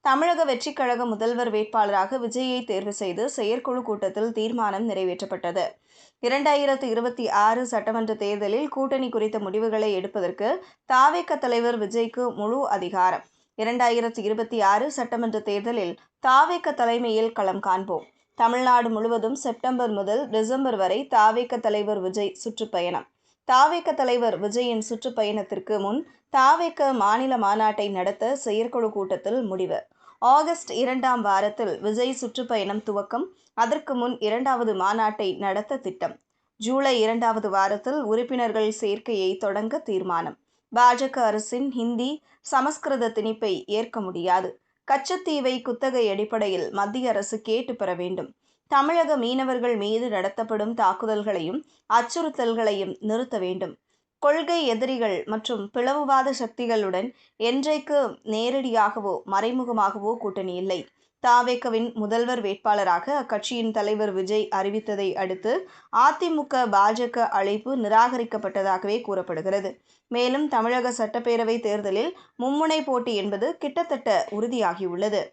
தமிழக வெற்றிக் கழக முதல்வர் வேட்பாளராக விஜயை தேர்வு செய்து செயற்குழு கூட்டத்தில் தீர்மானம் நிறைவேற்றப்பட்டது. 2026 சட்டமன்ற தேர்தலில் கூட்டணி குறித்த முடிவுகளை எடுப்பதற்கு த.வே.க தலைவர் விஜய்க்கு முழு அதிகாரம். 2026 சட்டமன்ற தேர்தலில் த.வே.க தலைமையில் களம் காண்போம். தமிழ்நாடு முழுவதும் செப்டம்பர் முதல் டிசம்பர் வரை த.வே.க தலைவர் விஜய் சுற்றுப்பயணம். த.வே.க தலைவர் விஜயின் சுற்றுப்பயணத்திற்கு முன் த.வே.க மாநில மாநாட்டை நடத்த செயற்குழு கூட்டத்தில் முடிவு. ஆகஸ்ட் 2ஆம் வாரத்தில் விஜய் சுற்றுப்பயணம் துவக்கம். அதற்கு முன் 2வது மாநாட்டை நடத்த திட்டம். ஜூலை 2வது வாரத்தில் உறுப்பினர்கள் சேர்க்கையை தொடங்க தீர்மானம். பாஜக அரசின் ஹிந்தி, சமஸ்கிருத திணிப்பை ஏற்க முடியாது. கச்சத்தீவை குத்தகை அடிப்படையில் மத்திய அரசு கேட்டு பெற வேண்டும். தமிழக மீனவர்கள் மீது நடத்தப்படும் தாக்குதல்களையும் அச்சுறுத்தல்களையும் நிறுத்த வேண்டும். கொள்கை எதிரிகள் மற்றும் பிளவுவாத சக்திகளுடன் என்றைக்கு நேரடியாகவோ மறைமுகமாகவோ கூட்டணி இல்லை. த.வே.கவின் முதல்வர் வேட்பாளராக அக்கட்சியின் தலைவர் விஜய் அறிவித்ததை அடுத்து அதிமுக, பாஜக அழைப்பு நிராகரிக்கப்பட்டதாகவே கூறப்படுகிறது. மேலும் தமிழக சட்டப்பேரவை தேர்தலில் மும்முனை போட்டி என்பது கிட்டத்தட்ட உறுதியாகியுள்ளது.